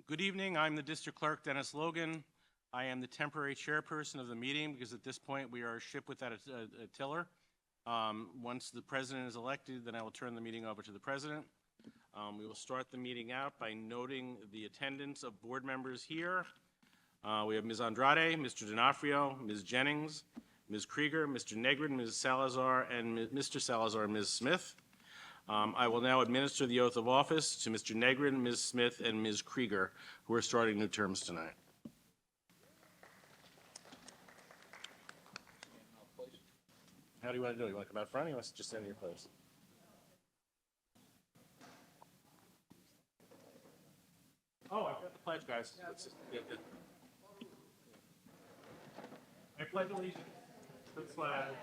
Good evening. I'm the District Clerk, Dennis Logan. I am the temporary chairperson of the meeting because at this point we are a ship without a tiller. Once the president is elected, then I will turn the meeting over to the president. We will start the meeting out by noting the attendance of board members here. We have Ms. Andrade, Mr. D'Onofrio, Ms. Jennings, Ms. Krieger, Mr. Negrin, Ms. Salazar, and Mr. Salazar, and Ms. Smith. I will now administer the oath of office to Mr. Negrin, Ms. Smith, and Ms. Krieger, who are starting new terms tonight. How do you want to do it? You want to come out front, or you want to just stand in your place? Oh, I've got the pledge, guys. I pledge allegiance to the flag of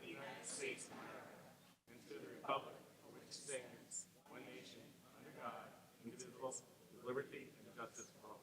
the United States and to the republic for which it stands, one nation, under God, indivisible, with liberty and justice for all.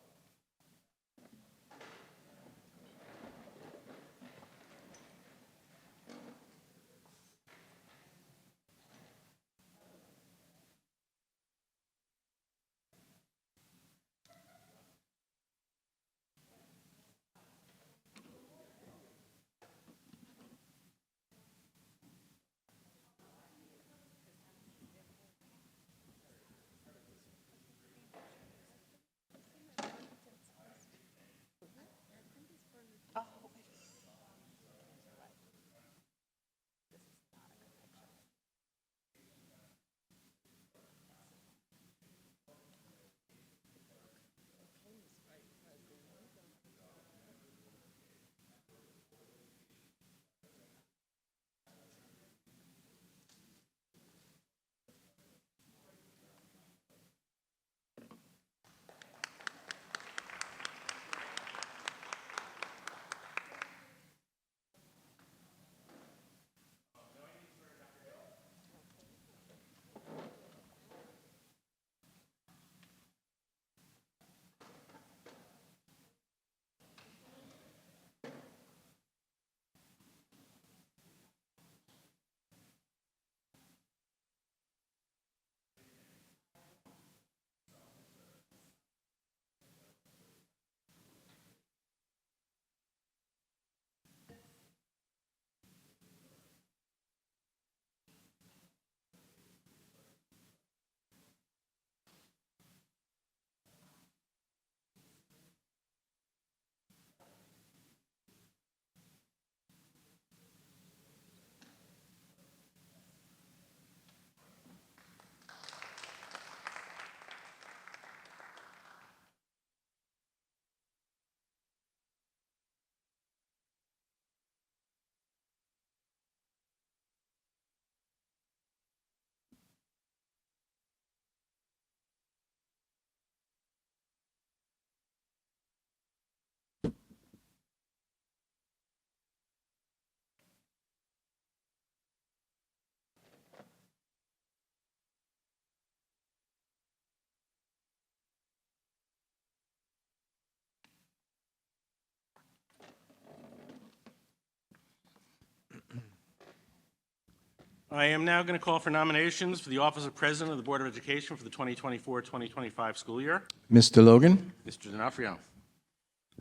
I am now going to call for nominations for the office of President of the Board of Education for the 2024-2025 school year. Mr. Logan, Mr. D'Onofrio.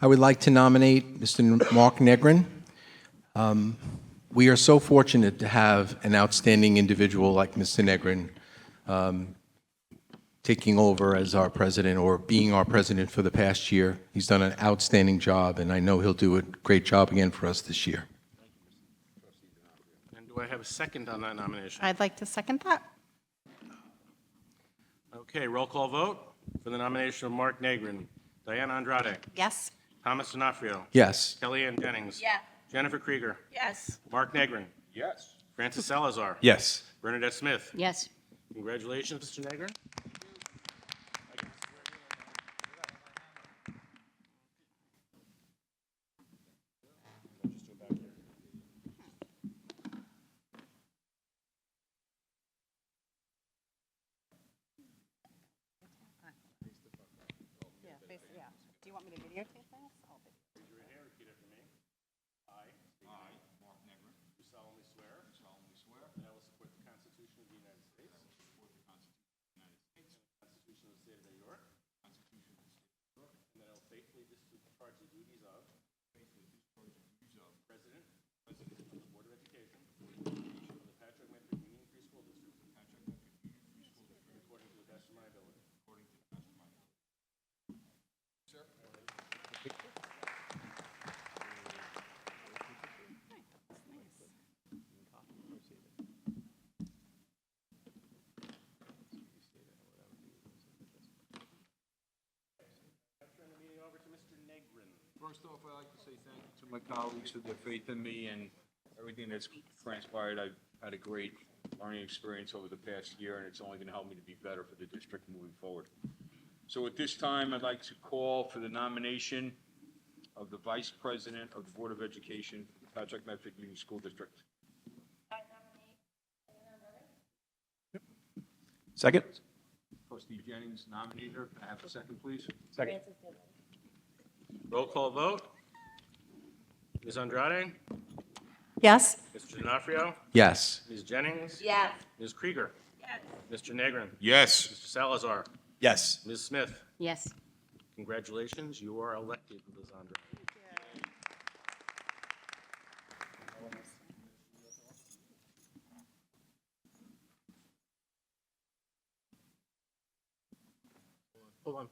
I would like to nominate Mr. Mark Negrin. We are so fortunate to have an outstanding individual like Mr. Negrin taking over as our president or being our president for the past year. He's done an outstanding job, and I know he'll do a great job again for us this year. Do I have a second on that nomination? I'd like to second that. Okay, roll call vote for the nomination of Mark Negrin. Diana Andrade. Yes. Thomas D'Onofrio. Yes. Kellyanne Jennings. Yeah. Jennifer Krieger. Yes. Mark Negrin. Yes. Francis Salazar. Yes. Bernadette Smith. Yes. Congratulations, Mr. Negrin. Yeah. Do you want me to videotape this? Raise your hand, repeat after me. I, Mark Negrin, do solemnly swear that I will support the Constitution of the United States support the Constitution of the United States and the Constitution of the State of New York, Constitution of the State discharge the duties of President of the Board of Education of the Patchogue-Medford Union Free School District according to the best of my ability. Turn the meeting over to Mr. Negrin. First off, I'd like to say thank you to my colleagues for their faith in me and everything that's transpired. I've had a great learning experience over the past year, and it's only going to help me to be better for the district moving forward. So at this time, I'd like to call for the nomination of the Vice President of the Board of Education for the Patchogue-Medford Union School District. Second? Trustee Jennings nominated her. Can I have a second, please? Second. Roll call vote. Ms. Andrade? Yes. Mr. D'Onofrio? Yes. Ms. Jennings? Yes. Ms. Krieger? Yes. Mr. Negrin? Yes. Mr. Salazar? Yes. Ms. Smith? Yes. Congratulations, you are elected, Ms. Andrade. Hold on.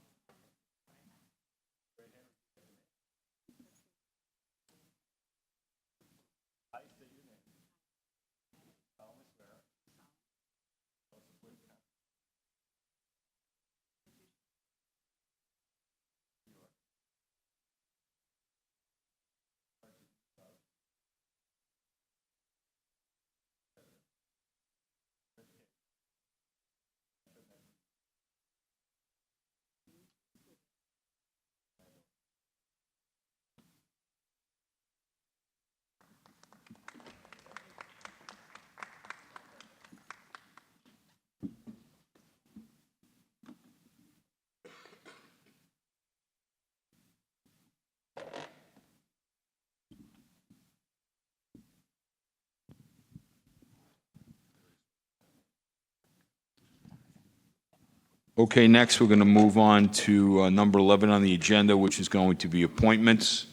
Okay, next, we're going to move on to number 11 on the agenda, which is going to be appointments.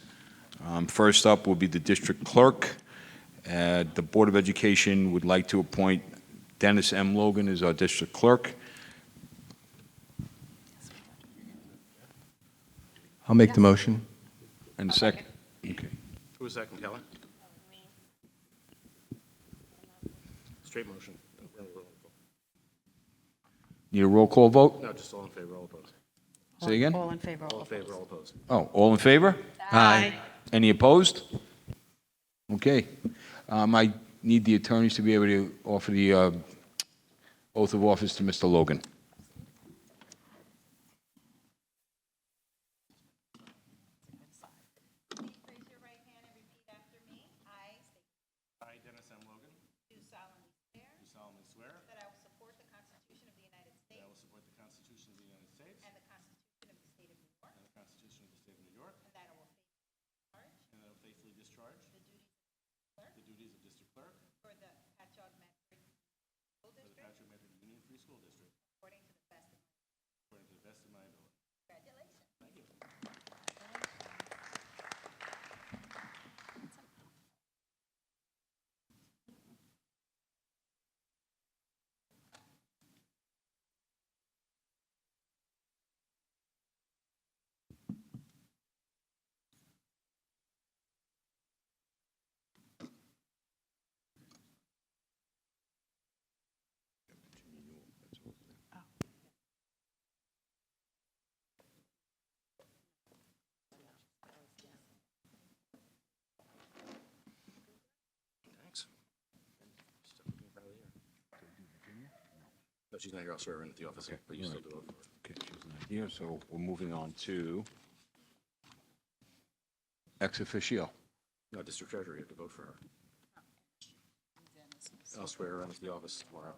First up will be the district clerk. The Board of Education would like to appoint Dennis M. Logan as our district clerk. I'll make the motion. And a second? Okay. Who was second, Kelly? Straight motion. Need a roll call vote? No, just all in favor, all opposed. Say again? All in favor. All in favor, all opposed. Oh, all in favor? Aye. Any opposed? Okay. I need the attorneys to be able to offer the oath of office to Mr. Logan. Please raise your right hand and repeat after me. I state I, Dennis M. Logan, do solemnly swear do solemnly swear that I will support the Constitution of the United that I will States support the Constitution of the United States and the Constitution of the State of New York, and the Constitution of the State of New York, and that I will faithfully discharge and that I will faithfully discharge the duties of district clerk the duties of district clerk for the Patchogue-Medford School for the District Patchogue-Medford Union Free School District according to the best of my according to the best of my ability. congratulations. Thank you. Thanks. No, she's not here. I'll swear her in at the office, but you still do it for her. Okay, she's not here, so we're moving on to ex officio. No, district treasurer, you have to vote for her. I'll swear her in at the office tomorrow.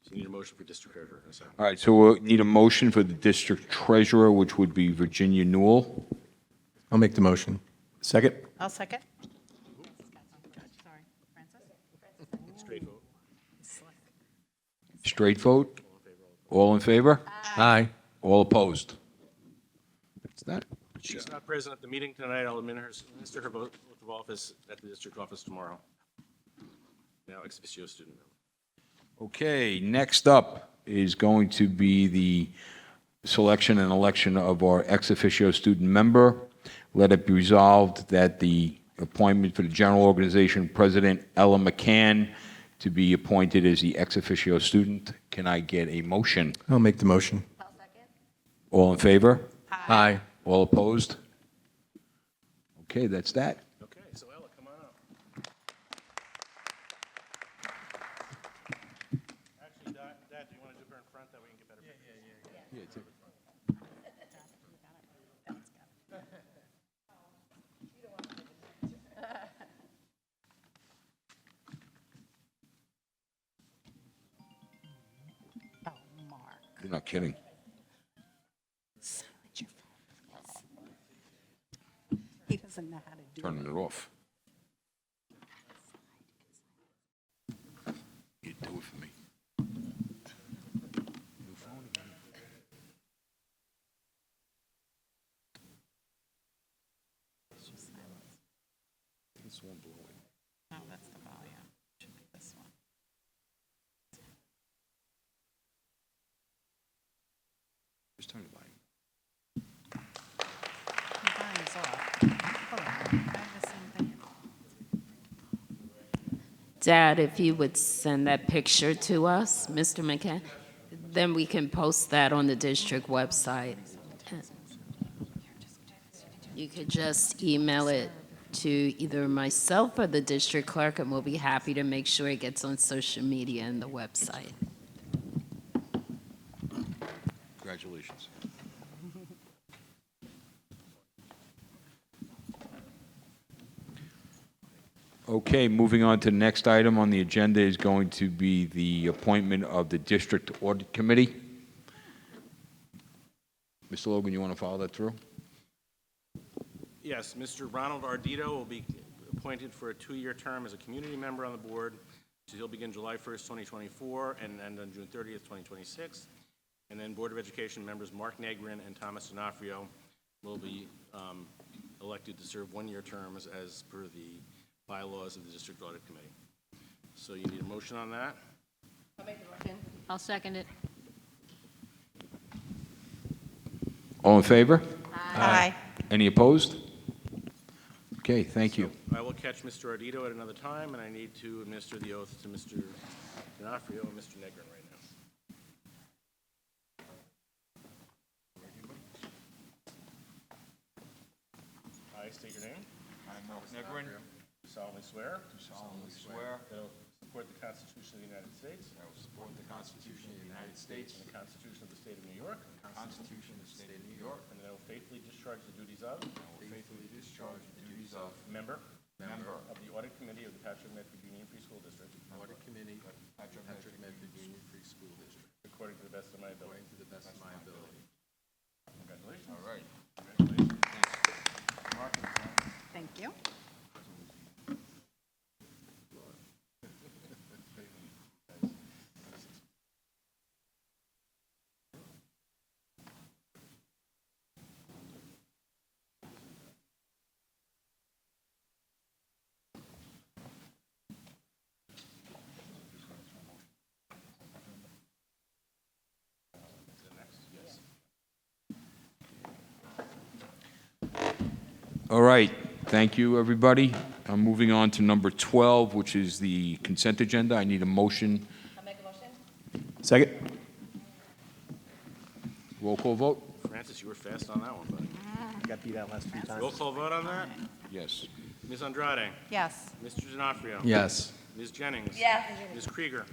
So you need a motion for district treasurer in a second. All right, so we'll need a motion for the district treasurer, which would be Virginia Newell. I'll make the motion. Second? I'll second. Sorry, Francis? Straight vote. Straight vote? All in favor? Aye. All opposed? That's that. She's not present at the meeting tonight. I'll administer her oath of office at the district office tomorrow. Now, ex officio student member. Okay, next up is going to be the selection and election of our ex officio student member. Let it be resolved that the appointment for the general organization president, Ella McCann, to be appointed as the ex officio student. Can I get a motion? I'll make the motion. All in favor? Aye. All opposed? Okay, that's that. Okay, so Ella, come on up. Actually, Dad, do you want to do her in front? That way we can get better pictures. Oh, Mark. You're not kidding. Silence your phone. He doesn't know how to do it. Turning it off. You do it for me. New phone again. This one below it. Oh, that's the volume. Should be this one. Just turn the volume. The volume's off. Hold on. I have the same thing. Dad, if you would send that picture to us, Mr. McCann, then we can post that on the district website. You could just email it to either myself or the district clerk, and we'll be happy to make sure it gets on social media and the website. Congratulations. Okay, moving on to the next item on the agenda is going to be the appointment of the District Audit Committee. Mr. Logan, you want to follow that through? Yes, Mr. Ronald Ardito will be appointed for a 2-year term as a community member on the board. So he'll begin July 1st, 2024, and end on June 30th, 2026. And then Board of Education members Mark Negrin and Thomas D'Onofrio will be elected to serve 1-year terms as per the bylaws of the District Audit Committee. So you need a motion on that? I'll second it. All in favor? Aye. Any opposed? Okay, thank you. I will catch Mr. Ardito at another time, and I need to administer the oath to Mr. D'Onofrio and Mr. Negrin right now. I state your name. I, Mark Negrin, Do solemnly swear do solemnly swear that I will support the Constitution of the United States that I will support the Constitution of the United States and the Constitution of the State of New York, and the Constitution of the State of New York, and that I will faithfully discharge the duties of and I will faithfully discharge the duties of member member of the Audit Committee of the Patchogue-Medford Union Free School District Audit Committee of Patchogue-Medford Union Free School District, according to the best of my ability. according to the best of my ability. Congratulations. All right. Congratulations. Thank you. All right, thank you, everybody. I'm moving on to number 12, which is the consent agenda. I need a motion. I'll make a motion. Second? Roll call vote? Francis, you were fast on that one, buddy. Got beat out last few times. Roll call vote on that? Yes. Ms. Andrade? Yes. Mr. D'Onofrio? Yes. Ms. Jennings? Yes. Ms. Krieger?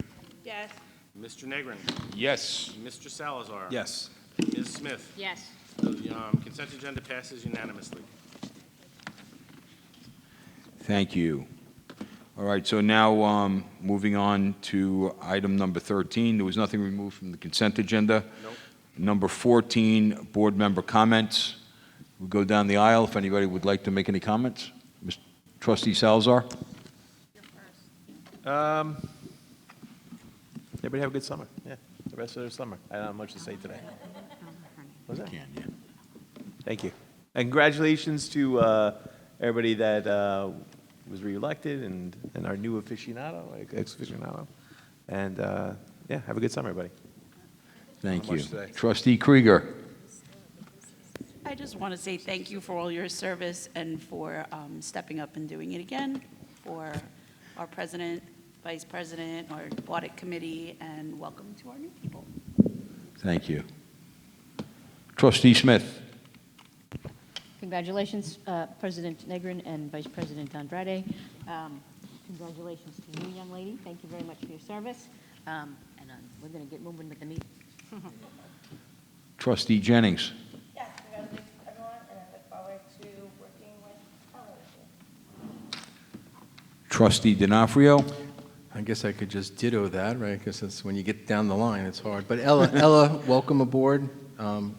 Yes. Mr. Negrin? Yes. Mr. Salazar? Yes. Ms. Smith? Yes. The consent agenda passes unanimously. Thank you. All right, so now, moving on to item number 13. There was nothing removed from the consent agenda. Nope. Number 14, board member comments. We'll go down the aisle if anybody would like to make any comments. Mr. Trustee Salazar? Everybody have a good summer. Yeah, the rest of their summer. I don't have much to say today. Was it? Yeah. Thank you. And congratulations to everybody that was reelected and our new aficionado, like ex-aficionado. And yeah, have a good summer, everybody. Thank much you. today. Trustee Krieger. I just want to say thank you for all your service and for stepping up and doing it again, for our president, vice president, our audit committee, and welcome to our new people. Thank you. Trustee Smith. Congratulations, President Negrin and Vice President Andrade. Congratulations to you, young lady. Thank you very much for your service. We're going to get moving with the meeting. Trustee Jennings. Yes, congratulations everyone, and I look forward to working with Ella this year. Trustee D'Onofrio. I guess I could just ditto that, right? Because it's when you get down the line, it's hard. But Ella, welcome aboard.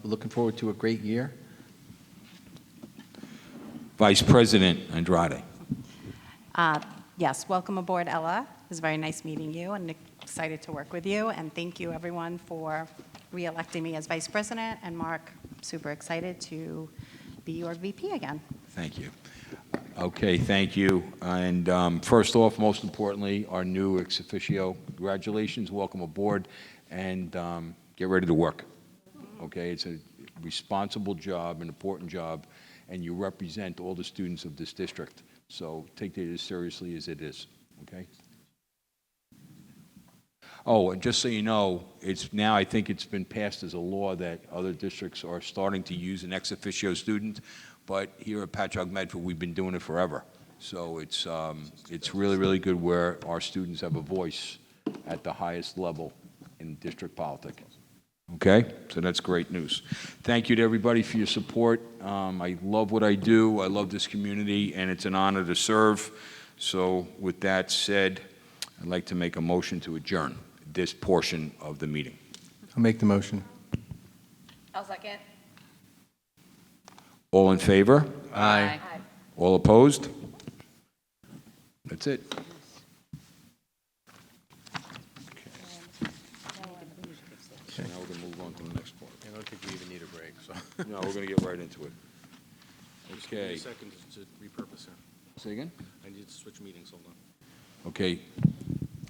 Looking forward to a great year. Vice President Andrade. Yes, welcome aboard, Ella. It was very nice meeting you and excited to work with you. And thank you, everyone, for re-electing me as Vice President. And Mark, super excited to be your VP again. Thank you. Okay, thank you. And first off, most importantly, our new ex officio, congratulations, welcome aboard, and get ready to work. Okay, it's a responsible job, an important job, and you represent all the students of this district. So take it as seriously as it is, okay? Oh, and just so you know, it's now, I think it's been passed as a law that other districts are starting to use an ex officio student, but here at Patchogue-Medford, we've been doing it forever. So it's really, really good where our students have a voice at the highest level in district politics. Okay? So that's great news. Thank you to everybody for your support. I love what I do. I love this community, and it's an honor to serve. So with that said, I'd like to make a motion to adjourn this portion of the meeting. I'll make the motion. I'll second. All in favor? Aye. All opposed? That's it. So now we're going to move on to the next part. I don't think we even need a break, so. No, we're going to get right into it. Just give me Okay. a second to repurpose it. Say again? I need to switch meetings, hold on. Okay.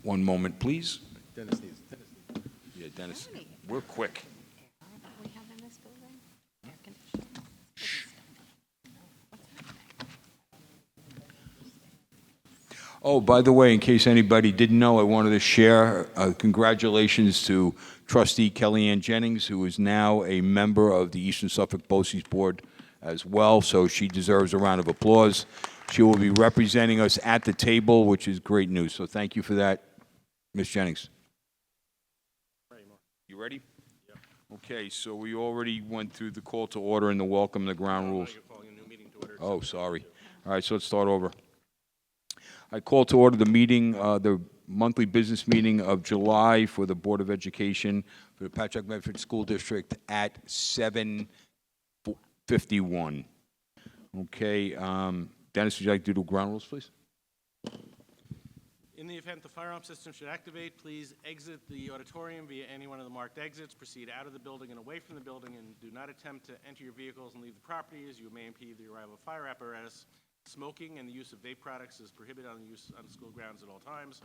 One moment, please. Dennis needs. Yeah, Dennis, we're quick. We have in this building air conditioning. Oh, by the way, in case anybody didn't know, I wanted to share congratulations to Trustee Kellyanne Jennings, who is now a member of the Eastern Suffolk BOCES Board as well, so she deserves a round of applause. She will be representing us at the table, which is great news, so thank you for that, Ms. Jennings. You ready? Yep. Okay, so we already went through the call to order and the welcome, the ground rules. You're calling a new meeting to order. Oh, sorry. All right, so let's start over. I call to order the meeting, the monthly business meeting of July for the Board of Education for the Patchogue-Medford School District at 7:51. Okay, Dennis, would you like to do the ground rules, please? In the event the firearm system should activate, please exit the auditorium via any one of the marked exits, proceed out of the building and away from the building, and do not attempt to enter your vehicles and leave the property as you may impede the arrival of fire apparatus. Smoking and the use of vape products is prohibited on school grounds at all times.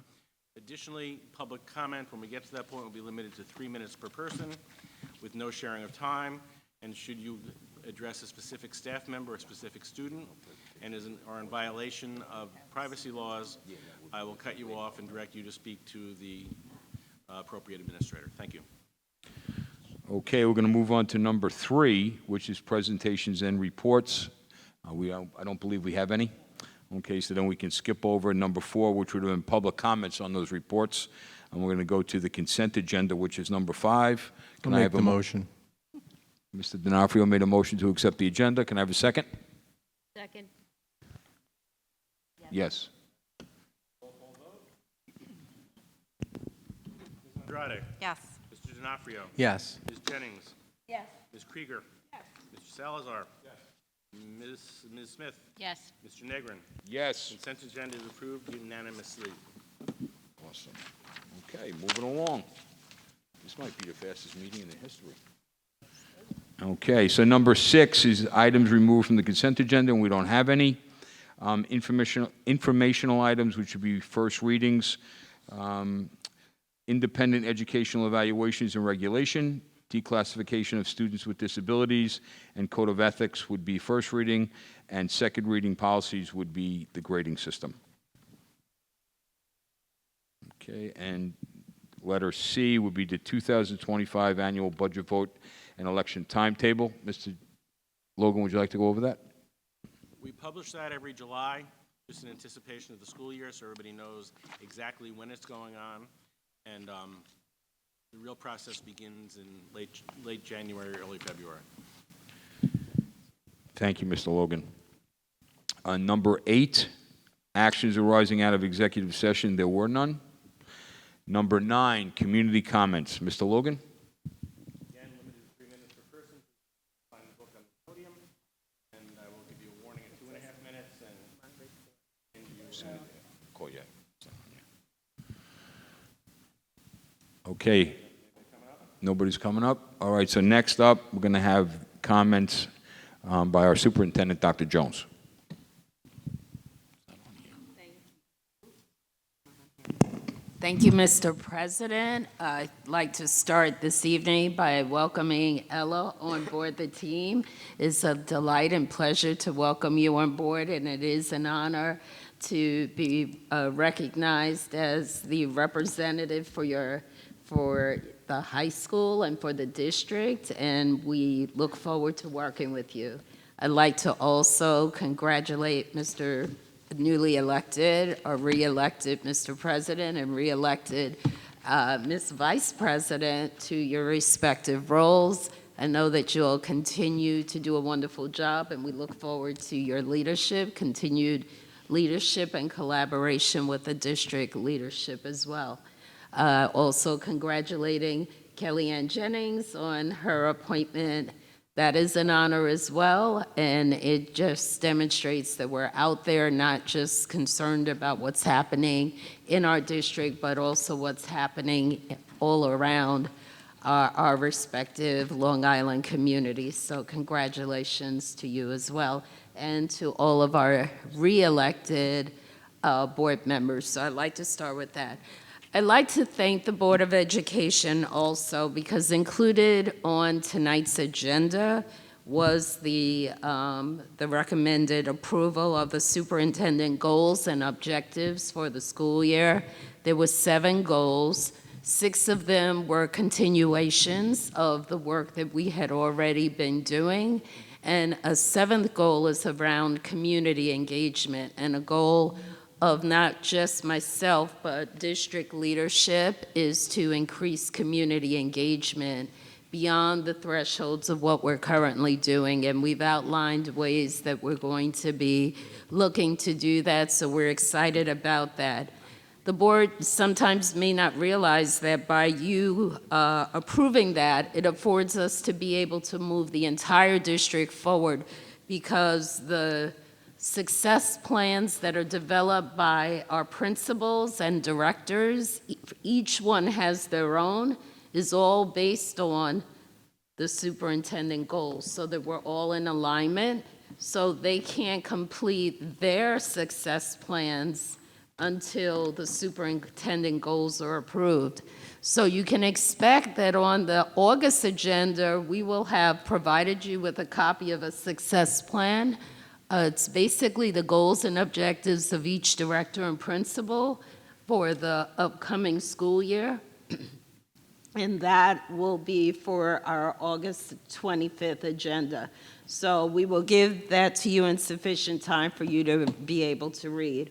Additionally, public comment, when we get to that point, will be limited to 3 minutes per person with no sharing of time. And should you address a specific staff member or specific student and are in violation of privacy laws, I will cut you off and direct you to speak to the appropriate administrator. Thank you. Okay, we're going to move on to number 3, which is presentations and reports. I don't believe we have any. Okay, so then we can skip over number 4, which would have been public comments on those reports. And we're going to go to the consent agenda, which is number 5. I'll make the motion. Mr. D'Onofrio made a motion to accept the agenda. Can I have a second? Second. Yes. Andrade. Yes. Mr. D'Onofrio. Yes. Ms. Jennings. Yes. Ms. Krieger. Yes. Mr. Salazar. Yes. Ms. Smith. Yes. Mr. Negrin. Yes. Consent agenda is approved unanimously. Awesome. Okay, moving along. This might be the fastest meeting in the history. Okay, so number 6 is items removed from the consent agenda, and we don't have any. Informational items, which would be first readings, independent educational evaluations and regulation, declassification of students with disabilities, and code of ethics would be first reading, and second reading policies would be the grading system. Okay, and letter C would be the 2025 annual budget vote and election timetable. Mr. Logan, would you like to go over that? We publish that every July, just in anticipation of the school year, so everybody knows exactly when it's going on. And the real process begins in late January, early February. Thank you, Mr. Logan. Number 8, actions arising out of executive session. There were none. Number 9, community comments. Mr. Logan? Again, limited to 3 minutes per person. Find the book on the podium, and I will give you a warning at 2.5 minutes, and you Call you. Okay. Nobody's coming up? All right, so next up, we're going to have comments by our superintendent, Dr. Jones. Thank you, Mr. President. I'd like to start this evening by welcoming Ella on board the team. It's a delight and pleasure to welcome you on board, and it is an honor to be recognized as the representative for the high school and for the district, and we look forward to working with you. I'd like to also congratulate Mr. newly elected or re-elected Mr. President and re-elected Ms. Vice President to your respective roles. I know that you'll continue to do a wonderful job, and we look forward to your leadership, continued leadership and collaboration with the district leadership as well. Also congratulating Kellyanne Jennings on her appointment. That is an honor as well, and it just demonstrates that we're out there not just concerned about what's happening in our district, but also what's happening all around our respective Long Island communities. So congratulations to you as well, and to all of our re-elected board members. So I'd like to start with that. I'd like to thank the Board of Education also, because included on tonight's agenda was the recommended approval of the superintendent goals and objectives for the school year. There were 7 goals. 6 of them were continuations of the work that we had already been doing. And a 7th goal is around community engagement, and a goal of not just myself, but district leadership is to increase community engagement beyond the thresholds of what we're currently doing. And we've outlined ways that we're going to be looking to do that, so we're excited about that. The board sometimes may not realize that by you approving that, it affords us to be able to move the entire district forward, because the success plans that are developed by our principals and directors, each one has their own, is all based on the superintendent goals, so that we're all in alignment. So they can't complete their success plans until the superintendent goals are approved. So you can expect that on the August agenda, we will have provided you with a copy of a success plan. It's basically the goals and objectives of each director and principal for the upcoming school year. And that will be for our August 25th agenda. So we will give that to you in sufficient time for you to be able to read.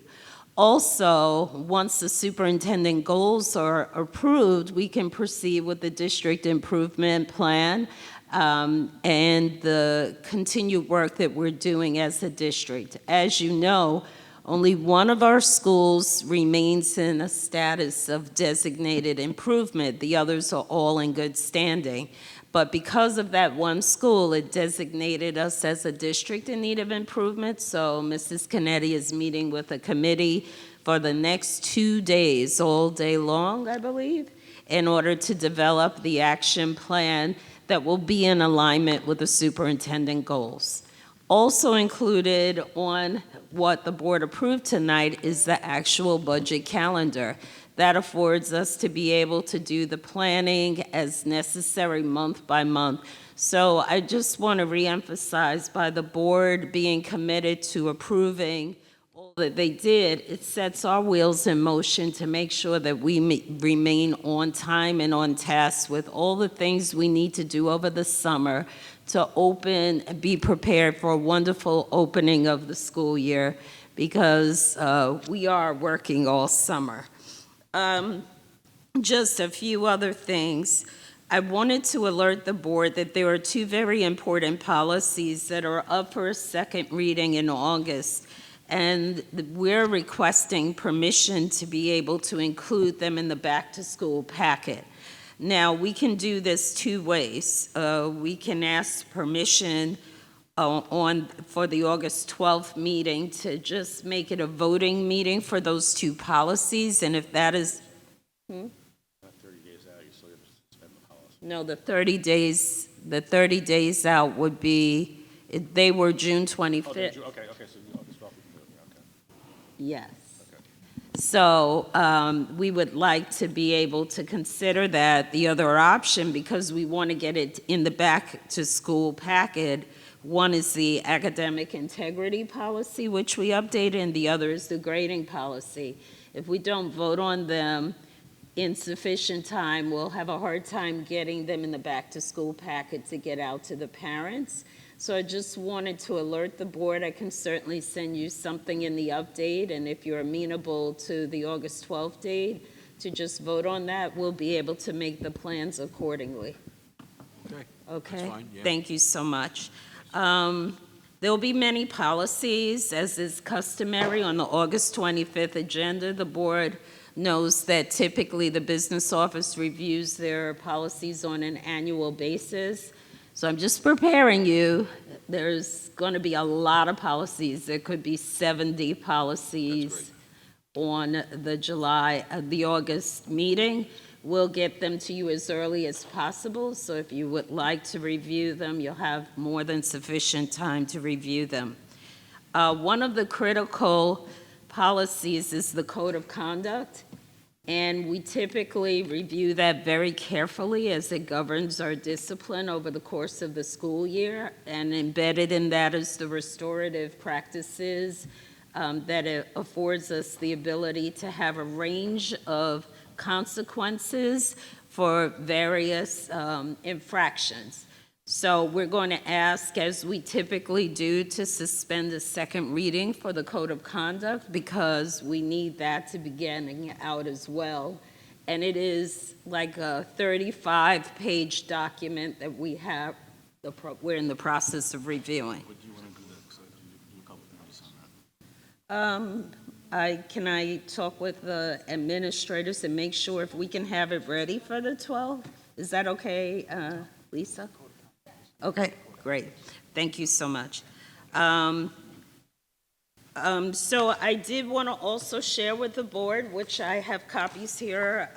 Also, once the superintendent goals are approved, we can proceed with the district improvement plan and the continued work that we're doing as a district. As you know, only one of our schools remains in a status of designated improvement. The others are all in good standing. But because of that one school, it designated us as a district in need of improvement. So Mrs. Canetti is meeting with a committee for the next 2 days, all day long, I believe, in order to develop the action plan that will be in alignment with the superintendent goals. Also included on what the board approved tonight is the actual budget calendar. That affords us to be able to do the planning as necessary month by month. So I just want to reemphasize, by the board being committed to approving all that they did, it sets our wheels in motion to make sure that we remain on time and on task with all the things we need to do over the summer to open, be prepared for a wonderful opening of the school year, because we are working all summer. Just a few other things. I wanted to alert the board that there are two very important policies that are up for a second reading in August, and we're requesting permission to be able to include them in the back-to-school packet. Now, we can do this two ways. We can ask permission for the August 12th meeting to just make it a voting meeting for those two policies, and if that is... Not 30 days out, you still have to suspend the policy. No, the 30 days out would be, they were June 25th. Okay, so August 12th, we can do it, okay. Yes. So we would like to be able to consider that the other option, because we want to get it in the back-to-school packet. One is the academic integrity policy, which we updated, and the other is the grading policy. If we don't vote on them in sufficient time, we'll have a hard time getting them in the back-to-school packet to get out to the parents. So I just wanted to alert the board. I can certainly send you something in the update, and if you're amenable to the August 12th date, to just vote on that, we'll be able to make the plans accordingly. Okay. Okay? That's fine, yeah. Thank you so much. There'll be many policies, as is customary on the August 25th agenda. The board knows that typically the business office reviews their policies on an annual basis. So I'm just preparing you. There's going to be a lot of policies. There could be 70 policies on the August meeting. We'll get them to you as early as possible, so if you would like to review them, you'll have more than sufficient time to review them. One of the critical policies is the Code of Conduct, and we typically review that very carefully as it governs our discipline over the course of the school year, and embedded in that is the restorative practices that it affords us the ability to have a range of consequences for various infractions. So we're going to ask, as we typically do, to suspend a second reading for the Code of Conduct, because we need that to be getting out as well. And it is like a 35-page document that we have, we're in the process of reviewing. Would you want to do that, so do a couple notice on that? Can I talk with the administrators and make sure if we can have it ready for the 12th? Is that okay, Lisa? Okay, great. Thank you so much. So I did want to also share with the board, which I have copies here,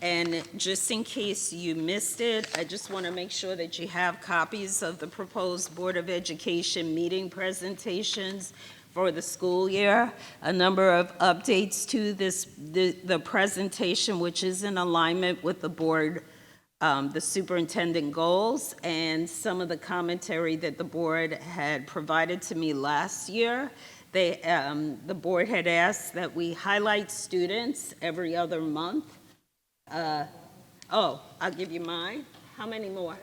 and just in case you missed it, I just want to make sure that you have copies of the proposed Board of Education meeting presentations for the school year, a number of updates to the presentation, which is in alignment with the board, the superintendent goals, and some of the commentary that the board had provided to me last year. The board had asked that we highlight students every other month. I'll give you mine. How many more?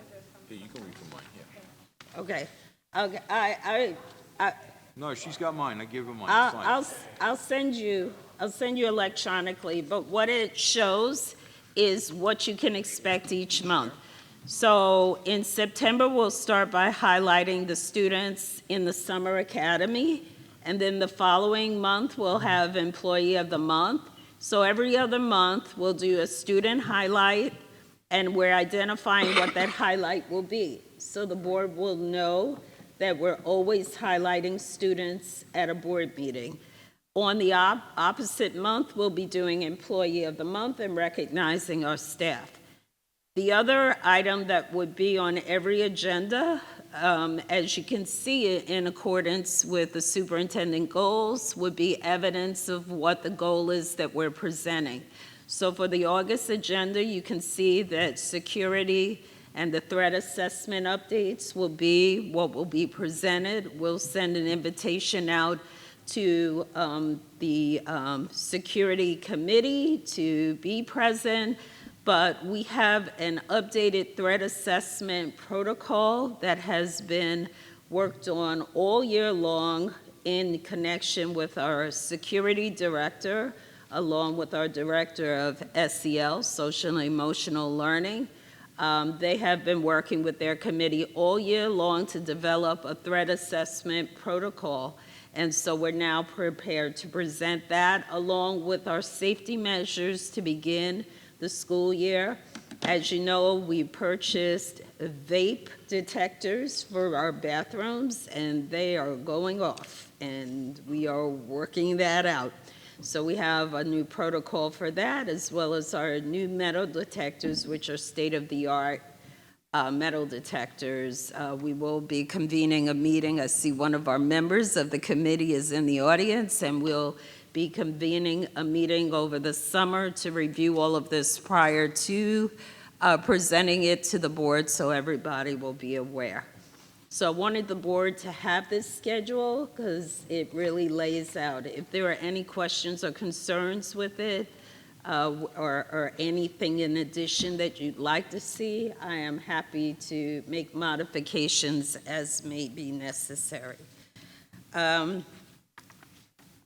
Yeah, you can read from mine, yeah. Okay. Okay. No, she's got mine. I give her mine. It's fine. I'll send you electronically, but what it shows is what you can expect each month. So in September, we'll start by highlighting the students in the summer academy, and then the following month, we'll have employee of the month. So every other month, we'll do a student highlight, and we're identifying what that highlight will be. So the board will know that we're always highlighting students at a board meeting. On the opposite month, we'll be doing Employee of the Month and recognizing our staff. The other item that would be on every agenda, as you can see, in accordance with the superintendent goals, would be evidence of what the goal is that we're presenting. So for the August agenda, you can see that security and the threat assessment updates will be what will be presented. We'll send an invitation out to the Security Committee to be present, but we have an updated threat assessment protocol that has been worked on all year long in connection with our security director, along with our director of SEL, Social and Emotional Learning. They have been working with their committee all year long to develop a threat assessment protocol. And so we're now prepared to present that along with our safety measures to begin the school year. As you know, we purchased vape detectors for our bathrooms, and they are going off, and we are working that out. So we have a new protocol for that, as well as our new metal detectors, which are state-of-the-art metal detectors. We will be convening a meeting. I see one of our members of the committee is in the audience, and we'll be convening a meeting over the summer to review all of this prior to presenting it to the board, so everybody will be aware. So I wanted the board to have this schedule because it really lays out. If there are any questions or concerns with it, or anything in addition that you'd like to see, I am happy to make modifications as may be necessary.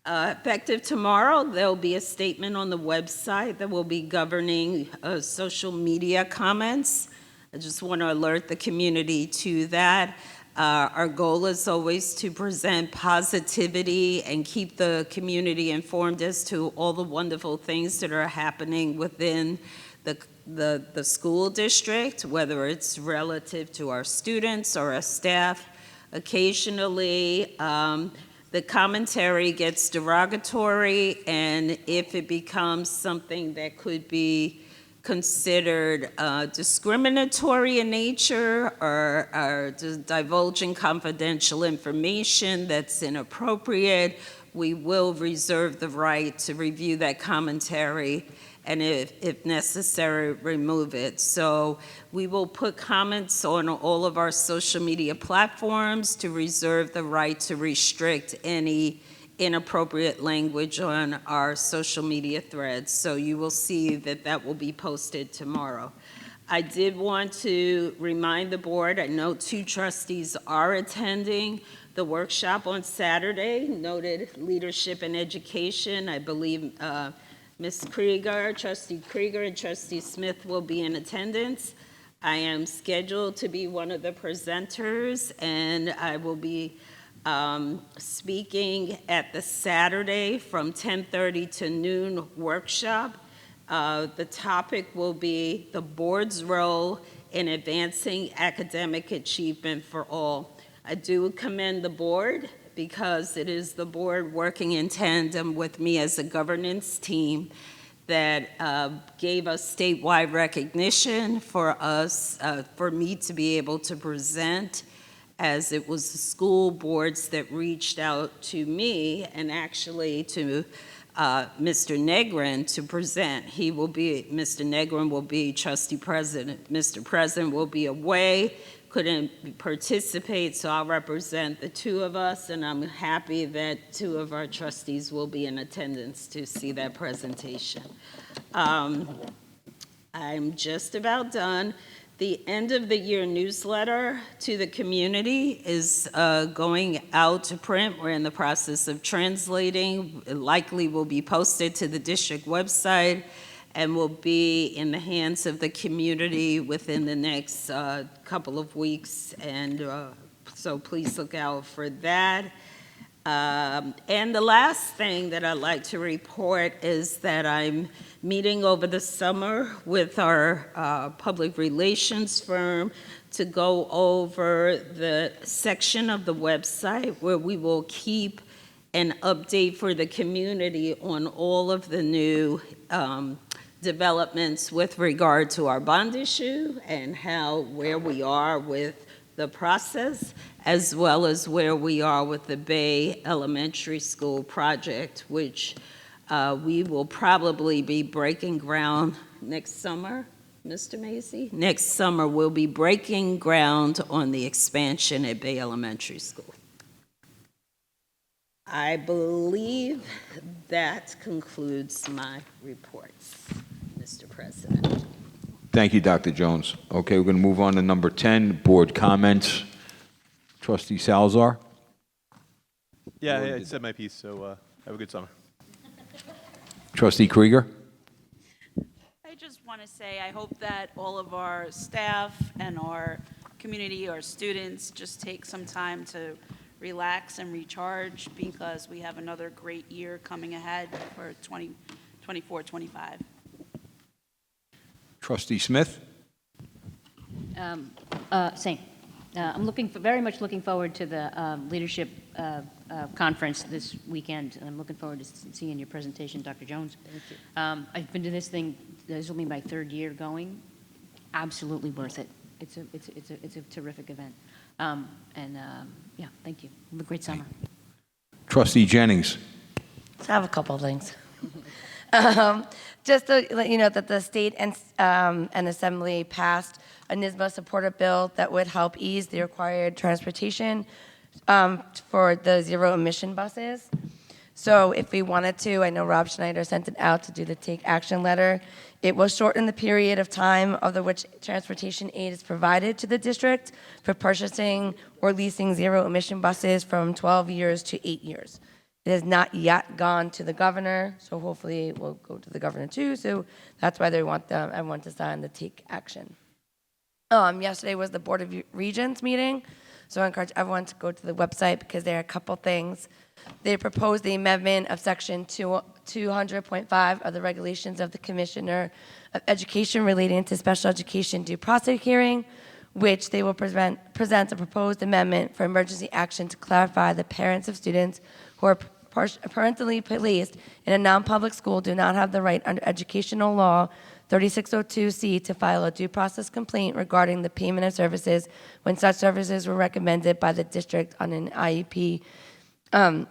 Effective tomorrow, there'll be a statement on the website that will be governing social media comments. I just want to alert the community to that. Our goal is always to present positivity and keep the community informed as to all the wonderful things that are happening within the school district, whether it's relative to our students or our staff. Occasionally, the commentary gets derogatory, and if it becomes something that could be considered discriminatory in nature or divulging confidential information that's inappropriate, we will reserve the right to review that commentary and if necessary, remove it. So we will put comments on all of our social media platforms to reserve the right to restrict any inappropriate language on our social media threads. So you will see that that will be posted tomorrow. I did want to remind the board, I know 2 trustees are attending the workshop on Saturday, noted leadership and education. I believe Ms. Krieger, Trustee Krieger, and Trustee Smith will be in attendance. I am scheduled to be one of the presenters, and I will be speaking at the Saturday from 10:30 to noon workshop. The topic will be the board's role in advancing academic achievement for all. I do commend the board because it is the board working in tandem with me as a governance team that gave us statewide recognition for us, for me to be able to present, as it was the school boards that reached out to me and actually to Mr. Negrin to present. Mr. Negrin will be trustee president. Mr. President will be away, couldn't participate, so I'll represent the 2 of us, and I'm happy that 2 of our trustees will be in attendance to see that presentation. I'm just about done. The end of the year newsletter to the community is going out to print. We're in the process of translating. It likely will be posted to the district website and will be in the hands of the community within the next couple of weeks. And so please look out for that. And the last thing that I'd like to report is that I'm meeting over the summer with our public relations firm to go over the section of the website where we will keep an update for the community on all of the new developments with regard to our bond issue and where we are with the process, as well as where we are with the Bay Elementary School project, which we will probably be breaking ground next summer. Mr. Macy? Next summer, we'll be breaking ground on the expansion at Bay Elementary School. I believe that concludes my reports, Mr. President. Thank you, Dr. Jones. Okay, we're going to move on to number 10, board comments. Trustee Salazar? Yeah, I said my piece, so have a good summer. Trustee Krieger? I just want to say, I hope that all of our staff and our community, our students, just take some time to relax and recharge, because we have another great year coming ahead for 2024-25. Trustee Smith? Same. I'm very much looking forward to the leadership conference this weekend, and I'm looking forward to seeing your presentation, Dr. Jones. Thank you. I've been to this thing, this will be my third year going. Absolutely worth it. It's a terrific event. Yeah, thank you. Have a great summer. Trustee Jennings? So I have a couple of things. Just to let you know that the state and assembly passed a NISBA supported bill that would help ease the required transportation for the zero emission buses. So if we wanted to, I know Rob Schneider sent it out to do the take action letter. It will shorten the period of time of which transportation aid is provided to the district for purchasing or leasing zero emission buses from 12 years to 8 years. It has not yet gone to the governor, so hopefully it will go to the governor too. So that's why they want everyone to sign the take action. Yesterday was the Board of Regents meeting, so I encourage everyone to go to the website because there are a couple things. They proposed the amendment of Section 200.5 of the regulations of the Commissioner of Education relating to special education due process hearing, which they will present a proposed amendment for emergency action to clarify that parents of students who are parentally placed in a non-public school do not have the right under educational law 3602C to file a due process complaint regarding the payment of services when such services were recommended by the district on an IEP, an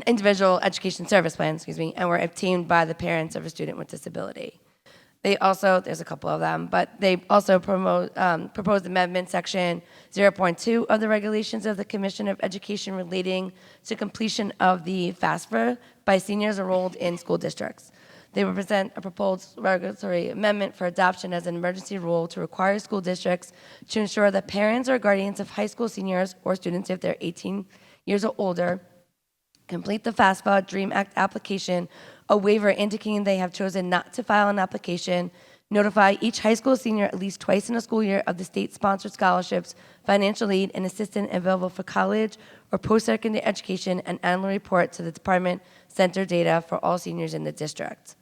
individual education service plan, and were obtained by the parents of a student with disability. They also, there's a couple of them, but they also proposed amendment section 0.2 of the regulations of the Commission of Education relating to completion of the FAFSA by seniors enrolled in school districts. They will present a proposed regulatory amendment for adoption as an emergency rule to require school districts to ensure that parents or guardians of high school seniors or students if they're 18 years or older complete the FAFSA DREAM Act application, a waiver indicating they have chosen not to file an application, notify each high school senior at least twice in a school year of the state-sponsored scholarships, financial aid, and assistance available for college or post-secondary education, and annual report to the department center data for all seniors in the district.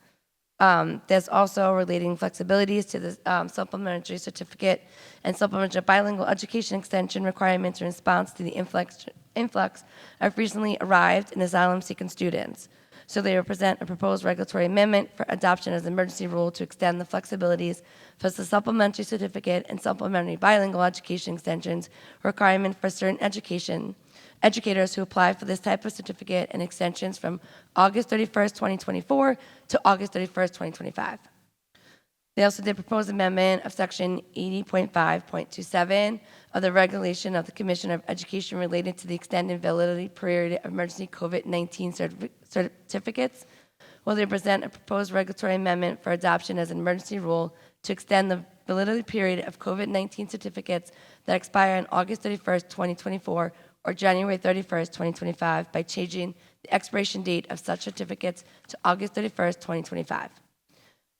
There's also relating flexibilities to the supplementary certificate and supplementary bilingual education extension requirements in response to the influx of recently arrived and asylum-seeking students. So they represent a proposed regulatory amendment for adoption as an emergency rule to extend the flexibilities for the supplementary certificate and supplementary bilingual education extensions requirement for certain educators who apply for this type of certificate and extensions from August 31st, 2024 to August 31st, 2025. They also did propose amendment of section 80.5.27 of the regulation of the Commission of Education related to the extended validity period of emergency COVID-19 certificates. Well, they present a proposed regulatory amendment for adoption as an emergency rule to extend the validity period of COVID-19 certificates that expire on August 31st, 2024 or January 31st, 2025 by changing the expiration date of such certificates to August 31st, 2025.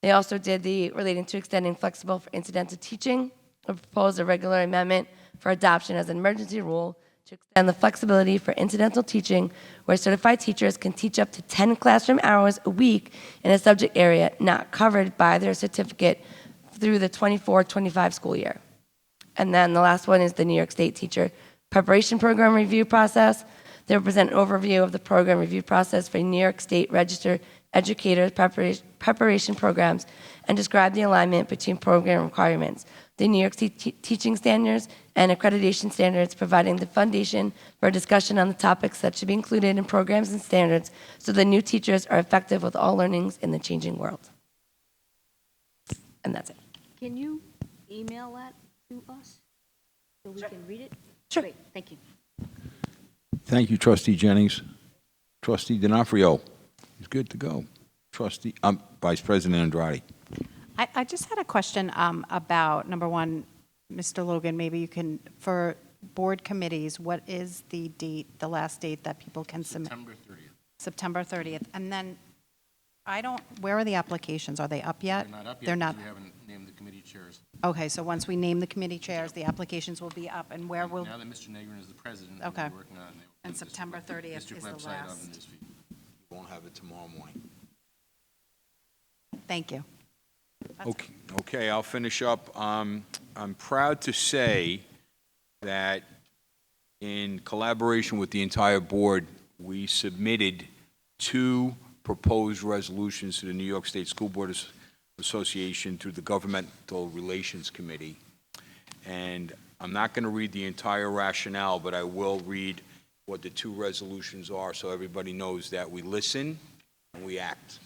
They also did the relating to extending flexible for incidental teaching, and proposed a regular amendment for adoption as an emergency rule to extend the flexibility for incidental teaching where certified teachers can teach up to 10 classroom hours a week in a subject area not covered by their certificate through the 24-25 school year. And then the last one is the New York State Teacher Preparation Program Review Process. They will present an overview of the program review process for New York State Registered educators, preparation programs, and describe the alignment between program requirements, the New York State teaching standards, and accreditation standards, providing the foundation for a discussion on the topics that should be included in programs and standards so the new teachers are effective with all learnings in the changing world. And that's it. Can you email that to us so we can read it? Sure. Great, thank you. Thank you, Trustee Jennings. Trustee D'Onofrio is good to go. Vice President Andrade. I just had a question about, number one, Mr. Logan, maybe you can, for board committees, what is the date, the last date that people can submit? September 30th. September 30th. And then, where are the applications? Are they up yet? They're not up yet. They're not. because We haven't named the committee chairs. Okay, so once we name the committee chairs, the applications will be up, and where will, Now that Mr. Negrin is the president, Okay. we're working on it. and September 30th is District the website on last. the newsfeed. Won't have it tomorrow morning. Thank you. That's it. Okay, I'll finish up. I'm proud to say that in collaboration with the entire board, we submitted 2 proposed resolutions to the New York State School Board Association through the Governmental Relations Committee. And I'm not going to read the entire rationale, but I will read what the 2 resolutions are so everybody knows that we listen and we act.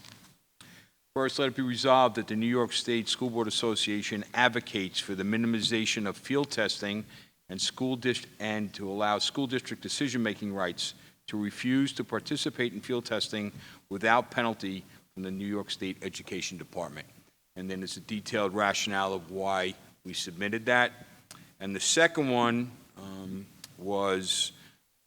First, let it be resolved that the New York State School Board Association advocates for the minimization of field testing and to allow school district decision-making rights to refuse to participate in field testing without penalty from the New York State Education Department. And then there's a detailed rationale of why we submitted that. And the second one was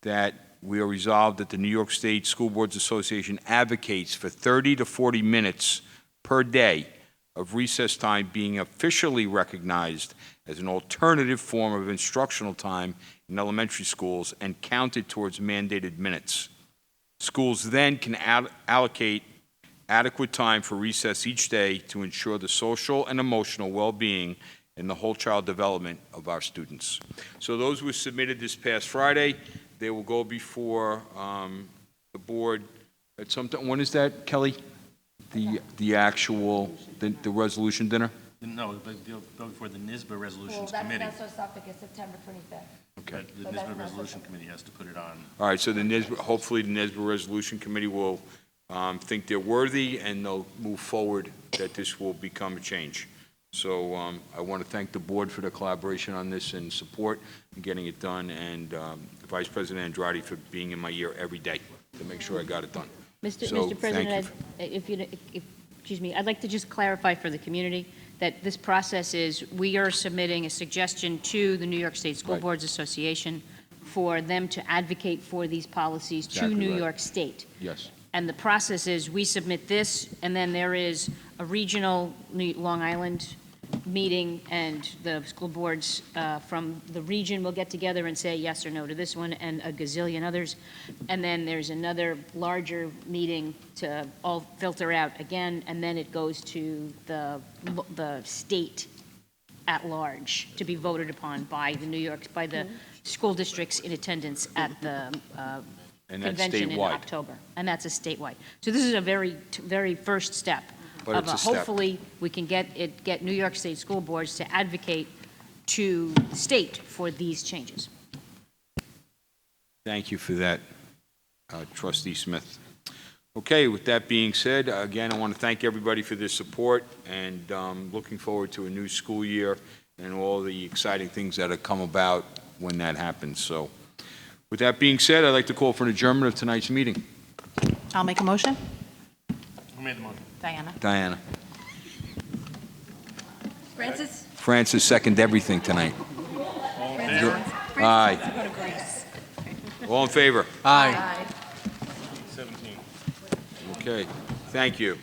that we are resolved that the New York State School Boards Association advocates for 30 to 40 minutes per day of recess time being officially recognized as an alternative form of instructional time in elementary schools and counted towards mandated minutes. Schools then can allocate adequate time for recess each day to ensure the social and emotional well-being and the whole child development of our students. So those were submitted this past Friday. They will go before the board at some time. When is that, Kelly? The actual, the resolution dinner? No, but they'll go before the NISBA Resolutions Committee. what's topic is September 25th. Okay. The NISBA Resolution Committee has to put it on. All right, so the NISBA, hopefully the NISBA Resolution Committee will think they're worthy, and they'll move forward that this will become a change. So I want to thank the board for their collaboration on this and support in getting it done, and Vice President Andrade for being in my ear every day to make sure I got it done. So, Mr. President, thank excuse me, I'd like to just clarify for the community that this process is, we are submitting a suggestion to the New York State School Right. Boards Association for them to advocate for these policies to Exactly New right. York State. Yes. And the process is, we submit this, and then there is a regional Long Island meeting, and the school boards from the region will get together and say yes or no to this one, and a gazillion others. And then there's another larger meeting to all filter out again, and then it goes to the state at large to be voted upon by the school districts in attendance at the And that's convention in statewide. October. And that's a statewide. So this is a very first step. But it's a step. Hopefully, we can get New York State school boards to advocate to the state for these changes. Thank you for that, Trustee Smith. Okay, with that being said, again, I want to thank everybody for their support, and looking forward to a new school year and all the exciting things that have come about when that happens. So, with that being said, I'd like to call for an adjournment of tonight's meeting. I'll make a motion. Who made the motion? Diana. Diana. Francis? Francis seconded everything tonight. Aye. All in favor? Aye. 17. Okay, thank you.